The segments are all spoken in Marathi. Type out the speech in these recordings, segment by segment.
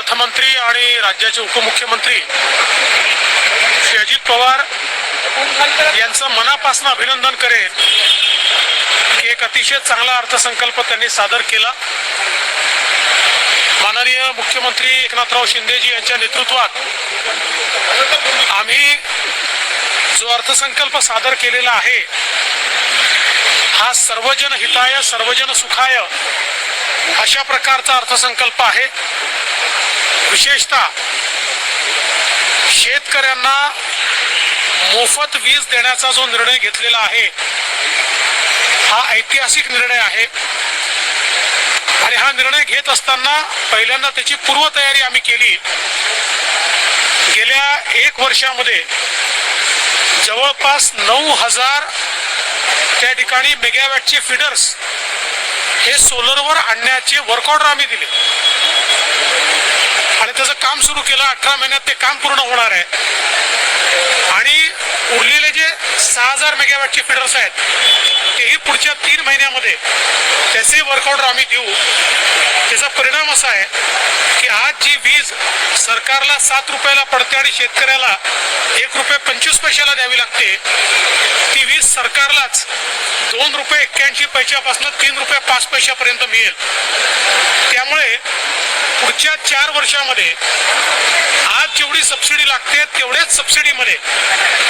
अर्थमंत्री आणि राज्याचे उपमुख्यमंत्री श्री अजित पवार यांचं मनापासून अभिनंदन करेन की एक अतिशय चांगला अर्थसंकल्प त्यांनी सादर केला। माननीय मुख्यमंत्री एकनाथराव शिंदेजी यांच्या नेतृत्वात आम्ही जो अर्थसंकल्प सादर केलेला आहे हा सर्वजन हिताय सर्वजन सुखाय अशा प्रकारचा अर्थसंकल्प आहे। विशेषतः शेतकऱ्यांना मोफत वीज देण्याचा जो निर्णय घेतलेला आहे हा ऐतिहासिक निर्णय आहे आणि हा निर्णय घेत असताना पहिल्यांदा त्याची पूर्वतयारी आम्ही केली। गेल्या 1 वर्षामध्ये जवळपास 9000 त्या ठिकाणी मेगावॅटचे फीडर्स हे सोलरवर आणण्याचे वर्क ऑर्डर आम्ही दिले आणि त्याचं काम सुरू केलं। 18 महिन्यात ते काम पूर्ण होणार आहे आणि उरलेले जे 6000 मेगावॅटचे फीडर्स आहेत तेही पुढच्या 3 महिन्यामध्ये त्याचे वर्क ऑर्डर आम्ही देऊ। त्याचा परिणाम असा आहे की आज जी वीज सरकारला 7 रुपयाला पडते आणि शेतकऱ्याला 1 रुपये 25 पैशाला द्यावी लागते, ती वीज सरकारलाच 2 रुपये 81 पैशापासून 3 रुपये 5 पैशापर्यंत मिळेल। त्यामुळे पुढच्या 4 वर्षामध्ये आज जेवढी सबसिडी लागते तेवढ्याच सबसिडीमध्ये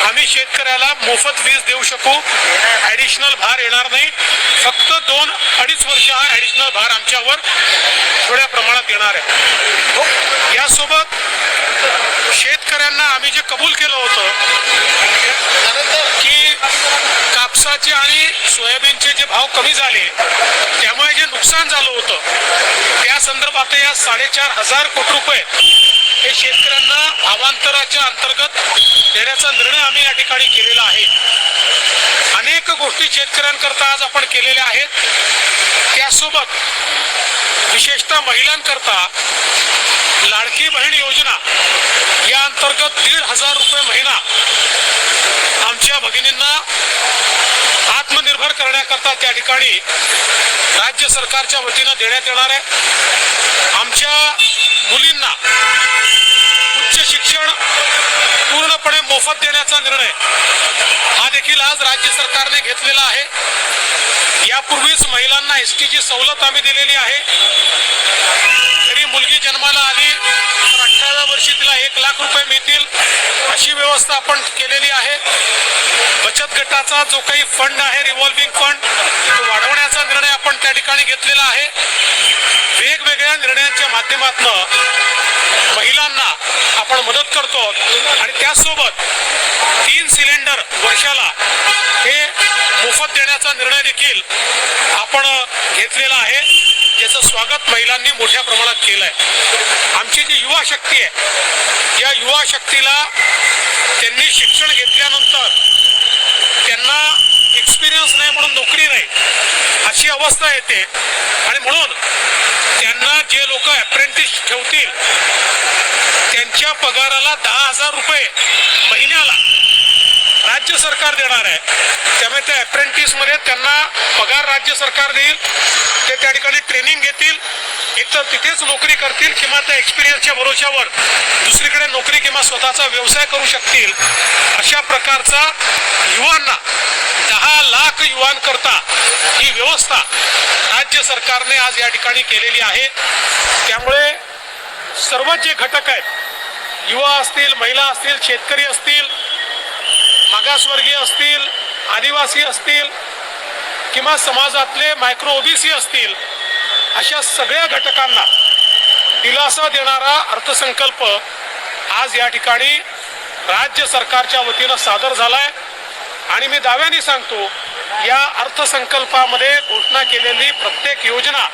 आम्ही शेतकऱ्याला मोफत वीज देऊ शकू। ॲडिशनल भार येणार नाही, फक्त 2-2.5 वर्ष हा ॲडिशनल भार आमच्यावर थोड्या प्रमाणात येणार आहे। यासोबत शेतकऱ्यांना आम्ही जे कबूल केलं होतं की कापसाचे आणि सोयाबीनचे जे भाव कमी झाले त्यामुळे जे नुकसान झालं होतं त्या संदर्भात या 4,500 कोटी रुपये हे शेतकऱ्यांना भावांतराच्या अंतर्गत देण्याचा निर्णय आम्ही या ठिकाणी केलेला आहे। अनेक गोष्टी शेतकऱ्यांकरता आज आपण केलेल्या आहेत। त्यासोबत विशेषतः महिलांकरता लाडकी बहीण योजना या अंतर्गत 1,500 रुपये महिना आमच्या भगिनींना आत्मनिर्भर करण्याकरता त्या ठिकाणी राज्य सरकारच्या वतीनं देण्यात येणार आहे। आमच्या मुलींना उच्च शिक्षण पूर्णपणे मोफत देण्याचा निर्णय हा देखील आज राज्य सरकारने घेतलेला आहे। यापूर्वीच महिलांना एसटीची सवलत आम्ही दिलेली आहे। तरी मुलगी जन्माला आली तर 18व्या वर्षी तिला 1 लाख रुपये मिळतील अशी व्यवस्था आपण केलेली आहे। बचत गटाचा जो काही फंड आहे रिव्हॉल्विंग फंड तो वाढवण्याचा निर्णय आपण त्या ठिकाणी घेतलेला आहे। वेगवेगळ्या निर्णयांच्या माध्यमातून महिलांना आपण मदत करतो आणि त्यासोबत 3 सिलेंडर वर्षाला हे मोफत देण्याचा निर्णय देखील आपण घेतलेला आहे, ज्याचं स्वागत महिलांनी मोठ्या प्रमाणात केलं आहे। आमची जी युवा शक्ती आहे या युवा शक्तीला त्यांनी शिक्षण घेतल्यानंतर त्यांना एक्सपिरियन्स नाही म्हणून नोकरी नाही अशी अवस्था येते आणि म्हणून त्यांना जे लोक अप्रेंटिस ठेवतील त्यांच्या पगाराला 10,000 रुपये महिन्याला राज्य सरकार देणार आहे। त्यामुळे त्या अप्रेंटिसमध्ये त्यांना पगार राज्य सरकार देईल, ते त्या ठिकाणी ट्रेनिंग घेतील, एकतर तिथेच नोकरी करतील किंवा त्या एक्सपिरियन्सच्या भरोशावर दुसरीकडे नोकरी किंवा स्वतःचा व्यवसाय करू शकतील। अशा प्रकारचा युवांना 10 लाख युवांकरता ही व्यवस्था राज्य सरकारने आज या ठिकाणी केलेली आहे। त्यामुळे सर्व जे घटक आहेत युवा असतील, महिला असतील, शेतकरी असतील, मागासवर्गीय असतील, आदिवासी असतील किंवा समाजातले मायक्रो ओबीसी असतील, अशा सगळ्या घटकांना दिलासा देणारा अर्थसंकल्प आज या ठिकाणी राज्य सरकारच्या वतीनं सादर झालाय आणि मी दाव्याने सांगतो या अर्थसंकल्पामध्ये घोषणा केलेली प्रत्येक योजना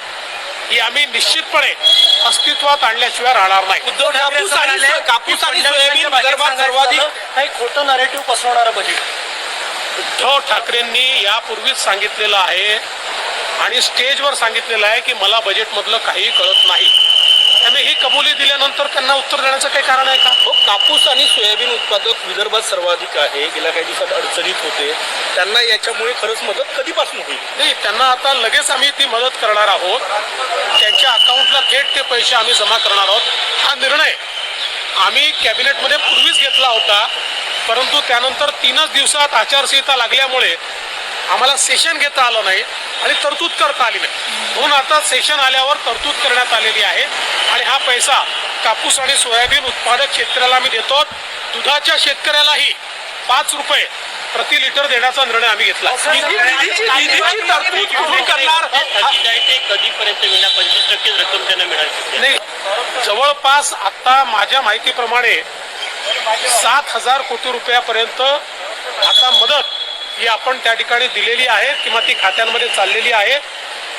ही आम्ही निश्चितपणे अस्तित्वात आणल्याशिवाय राहणार नाही। उद्धव ठाकरे कापूस आणि सोयाबीन विदर्भात सर्वाधिक काही खोटं नॅरेटिव्ह पसरवणारं बजेट उद्धव ठाकरेंनी यापूर्वीच सांगितलेलं आहे आणि स्टेजवर सांगितलेलं आहे की मला बजेटमधलं काही कळत नाही। त्यामुळे ही कबुली दिल्यानंतर त्यांना उत्तर देण्याचं काही कारण आहे का? हो, कापूस आणि सोयाबीन उत्पादक विदर्भात सर्वाधिक आहे, गेल्या काही दिवसात अडचणीत होते, त्यांना याच्यामुळे खरंच मदत कधीपासून होईल? नाही, त्यांना आता लगेच आम्ही ती मदत करणार आहोत। त्यांच्या अकाउंटला थेट ते पैसे आम्ही जमा करणार आहोत. हा निर्णय आम्ही कॅबिनेटमध्ये पूर्वीच घेतला होता, परंतु त्यानंतर 3च दिवसात आचारसंहिता लागल्यामुळे आम्हाला सेशन घेता आलं नाही आणि तरतूद करता आली नाही. म्हणून आता सेशन आल्यावर तरतूद करण्यात आलेली आहे आणि हा पैसा कापूस आणि सोयाबीन उत्पादक शेतकऱ्याला आम्ही देतो. दुधाच्या शेतकऱ्यालाही 5 रुपये प्रति लिटर देण्याचा निर्णय आम्ही घेतला. निधीची तरतूद कुठून करणार? ते कधीपर्यंत मिळणार? 25% रक्कम त्यांना मिळाली. नाही, जवळपास आता माझ्या माहितीप्रमाणे 7,000 कोटी रुपयापर्यंत आता मदत ही आपण त्या ठिकाणी दिलेली आहे किंवा ती खात्यांमध्ये चाललेली आहे.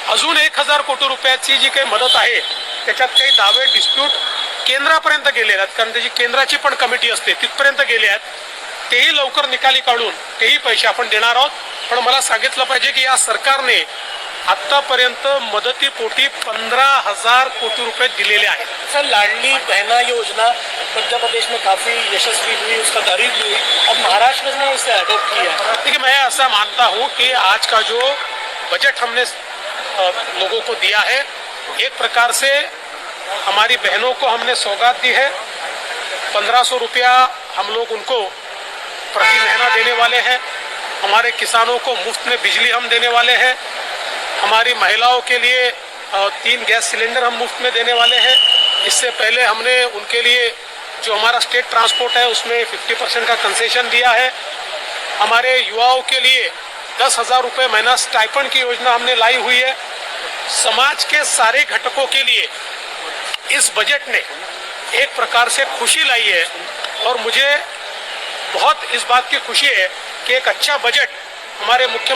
अजून 1,000 कोटी रुपयाची जी काही मदत आहे त्याच्यात काही दावे डिस्प्यूट केंद्रापर्यंत गेलेले आहेत, कारण त्याची केंद्राची पण कमिटी असते, तिथपर्यंत गेले आहेत. तेही लवकर निकाली काढून तेही पैसे आपण देणार आहोत. पण मला सांगितलं पाहिजे की या सरकारने आतापर्यंत मदतीपोटी 15,000 कोटी रुपये दिलेले आहेत. सर, लाडली बहना योजना मध्य प्रदेश में काफी यशस्वी हुई, उसका तारीफ हुई. अब महाराष्ट्र ने इसे अडॉप्ट किया. देखिए, मैं ऐसा मानता हूँ कि आज का जो बजट हमने लोगों को दिया है, एक प्रकार से हमारी बहनों को हमने सौगात दी है. 1500 रुपया हम लोग उनको प्रति महीना देने वाले हैं. हमारे किसानों को मुफ्त में बिजली हम देने वाले हैं. हमारी महिलाओं के लिए 3 गैस सिलेंडर हम मुफ्त में देने वाले हैं. इससे पहले हमने उनके लिए जो हमारा स्टेट ट्रांसपोर्ट है उसमें 50% का कंसेशन दिया है. हमारे युवाओं के लिए 10,000 रुपये महीना स्टाइपेंड की योजना हमने लाई हुई है. समाज के सारे घटकों के लिए इस बजट ने एक प्रकार से खुशी लाई है और मुझे बहुत इस बात की खुशी है कि एक अच्छा बजट हमारे मुख्य